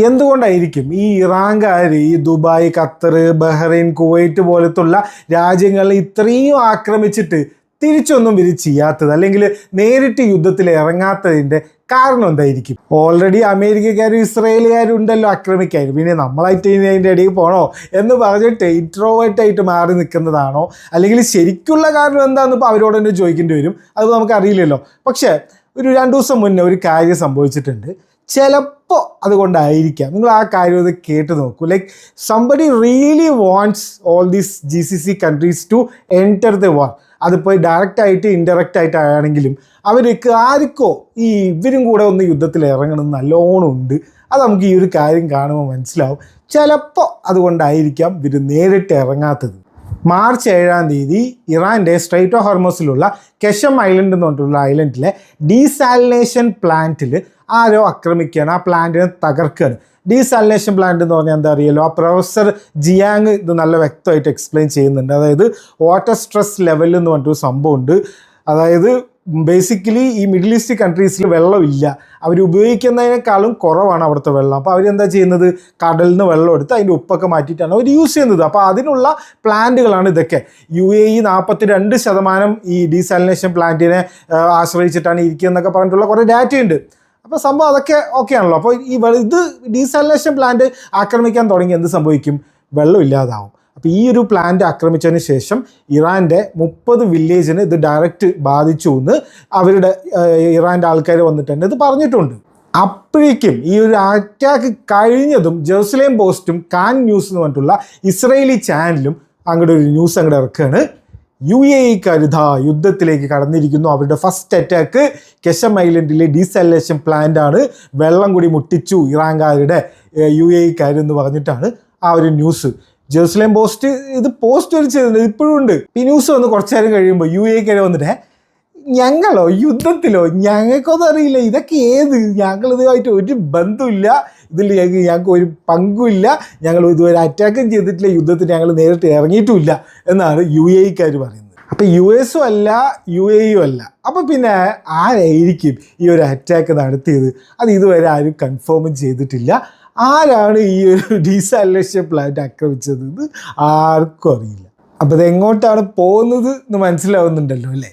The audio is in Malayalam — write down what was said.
എന്തുകൊണ്ടായിരിക്കും ഈ ഇറാൻകാർ ഈ ദുബായ്, ഖത്തർ, ബഹ്റൈൻ, കുവൈറ്റ് പോലത്തുള്ള രാജ്യങ്ങളിൽ ഇത്രയും ആക്രമിച്ചിട്ട് തിരിച്ചൊന്നും ഇവർ ചെയ്യാത്തത്, അല്ലെങ്കിൽ നേരിട്ട് യുദ്ധത്തിൽ ഇറങ്ങാത്തതിൻ്റെ കാരണം എന്തായിരിക്കും? ഓൾറെഡി അമേരിക്കക്കാരും ഇസ്രയേലുകാരും ഉണ്ടല്ലോ ആക്രമിക്കാൻ, പിന്നെ നമ്മളായിട്ട് അതിൻ്റെ ഇടയിൽ പോകണോ എന്ന് പറഞ്ഞിട്ട് ഇൻട്രോവേർട്ടായിട്ട് മാറി നിൽക്കുന്നതാണോ, അല്ലെങ്കിൽ ശരിക്കുള്ള കാരണം എന്താണെന്ന് ഇപ്പോൾ അവരോട് തന്നെ ചോദിക്കേണ്ടി വരും. അത് നമുക്കറിയില്ലല്ലോ. പക്ഷേ ഒരു 2 ദിവസം മുന്നേ ഒരു കാര്യം സംഭവിച്ചിട്ടുണ്ട്. ചിലപ്പോൾ അതുകൊണ്ടായിരിക്കാം. നിങ്ങൾ ആ കാര്യം ഒന്ന് കേട്ട് നോക്കൂ. Like somebody really wants all these GCC countries to enter the war. അതിപ്പോൾ ഡയറക്റ്റായിട്ട് ഇൻഡയറക്റ്റ് ആയിട്ടാണെങ്കിലും അവർക്ക് ആർക്കോ ഈ ഇവരും കൂടെ ഒന്ന് യുദ്ധത്തിൽ ഇറങ്ങണം നല്ലോണം ഉണ്ട്. അത് നമുക്ക് ഈ ഒരു കാര്യം കാണുമ്പോൾ മനസ്സിലാവും. ചിലപ്പോൾ അതുകൊണ്ടായിരിക്കാം ഇവർ നേരിട്ട് ഇറങ്ങാത്തത്. മാർച്ച് 7-ാം തീയതി ഇറാൻ്റെ സ്ട്രൈറ്റ് ഓഫ് ഹോർമസിലുള്ള കെഷം ഐലൻഡ് എന്ന് പറഞ്ഞിട്ടുള്ള ഐലൻഡിലെ ഡീസാലിനേഷൻ പ്ലാന്റിൽ ആരോ ആക്രമിക്കുകയാണ്, ആ പ്ലാന്റിനെ തകർക്കുകയാണ്. ഡീസാലിനേഷൻ പ്ലാന്റ് എന്ന് പറഞ്ഞാൽ എന്താ അറിയാലോ, ആ പ്രൊഫസർ ജിയാങ് ഇത് നല്ല വ്യക്തമായിട്ട് എക്സ്പ്ലെയിൻ ചെയ്യുന്നുണ്ട്. അതായത് വാട്ടർ സ്ട്രെസ് ലെവൽ എന്ന് പറഞ്ഞിട്ടൊരു സംഭവമുണ്ട്. അതായത് ബേസിക്കലി ഈ മിഡിൽ ഈസ്റ്റ് കൺട്രീസിൽ വെള്ളമില്ല, അവർ ഉപയോഗിക്കുന്നതിനേക്കാളും കുറവാണ് അവിടുത്തെ വെള്ളം. അപ്പോൾ അവരെന്താ ചെയ്യുന്നത്, കടലിൽ നിന്ന് വെള്ളം എടുത്ത് അതിൻ്റെ ഉപ്പൊക്കെ മാറ്റിയിട്ടാണ് അവർ യൂസ് ചെയ്യുന്നത്. അപ്പോൾ അതിനുള്ള പ്ലാന്റുകളാണ് ഇതൊക്കെ. UAE 42% ഈ ഡീസാലിനേഷൻ പ്ലാന്റിനെ ആശ്രയിച്ചിട്ടാണ് ഇരിക്കുന്നതെന്നൊക്കെ പറഞ്ഞിട്ടുള്ള കുറേ ഡാറ്റയുണ്ട്. അപ്പോൾ സംഭവം അതൊക്കെ ഓക്കെ ആണല്ലോ. അപ്പോൾ ഇത് ഡീസാലിനേഷൻ പ്ലാന്റ് ആക്രമിക്കാൻ തുടങ്ങി എന്ത് സംഭവിക്കും? വെള്ളം ഇല്ലാതാവും. അപ്പോൾ ഈ ഒരു പ്ലാന്റ് ആക്രമിച്ചതിന് ശേഷം ഇറാൻ്റെ 30 വില്ലേജിന് ഇത് ഡയറക്റ്റ് ബാധിച്ചു എന്ന് അവരുടെ ഇറാൻ്റെ ആൾക്കാർ വന്നിട്ട് തന്നെ ഇത് പറഞ്ഞിട്ടുണ്ട്. അപ്പോഴേക്കും ഈ ഒരു അറ്റാക്ക് കഴിഞ്ഞതും ജെറുസലേം പോസ്റ്റും കാൻ ന്യൂസ് എന്ന് പറഞ്ഞിട്ടുള്ള ഇസ്രയേലി ചാനലും അങ്ങോട്ട് ഒരു ന്യൂസ് അങ്ങോട്ട് ഇറക്കുകയാണ്. UAE-ക്കാർ ഇതാ യുദ്ധത്തിലേക്ക് കടന്നിരിക്കുന്നു. അവരുടെ ഫസ്റ്റ് അറ്റാക്ക് കെഷം ഐലൻഡിലെ ഡീസാലിനേഷൻ പ്ലാന്റാണ്, വെള്ളം കൂടി മുട്ടിച്ചു ഇറാൻകാരുടെ UAE-ക്കാരെന്ന് പറഞ്ഞിട്ടാണ് ആ ഒരു ന്യൂസ്. ജെറുസലേം പോസ്റ്റ് ഇത് പോസ്റ്റ് വരെ ചെയ്തിട്ടുണ്ട്, ഇപ്പോഴും ഉണ്ട്. ഈ ന്യൂസ് വന്ന് കുറച്ചു നേരം കഴിയുമ്പോൾ UAE-ക്കാർ വന്നിട്ട് ഞങ്ങളോ യുദ്ധത്തിലോ, ഞങ്ങൾക്കൊന്നും അറിയില്ല, ഇതൊക്കെ ഏത്, ഞങ്ങളിതുമായിട്ട് ഒരു ബന്ധമില്ല, ഇതിൽ ഞങ്ങൾക്ക് ഒരു പങ്കുമില്ല, ഞങ്ങൾ ഇതുവരെ അറ്റാക്കും ചെയ്തിട്ടില്ല, യുദ്ധത്തിന് ഞങ്ങൾ നേരിട്ട് ഇറങ്ങിയിട്ടുമില്ല എന്നാണ് UAE-ക്കാർ പറയുന്നത്. അപ്പോൾ US-ഉം അല്ല UAE-യും അല്ല. അപ്പോൾ പിന്നെ ആരായിരിക്കും ഈ ഒരു അറ്റാക്ക് നടത്തിയത്? അത് ഇതുവരെ ആരും കൺഫേമും ചെയ്തിട്ടില്ല. ആരാണ് ഈ ഒരു ഡീസാലിനേഷൻ പ്ലാന്റ് ആക്രമിച്ചത് എന്ന് ആർക്കും അറിയില്ല. അപ്പോൾ ഇത് എങ്ങോട്ടാണ് പോകുന്നത് എന്ന് മനസ്സിലാവുന്നുണ്ടല്ലോ അല്ലേ?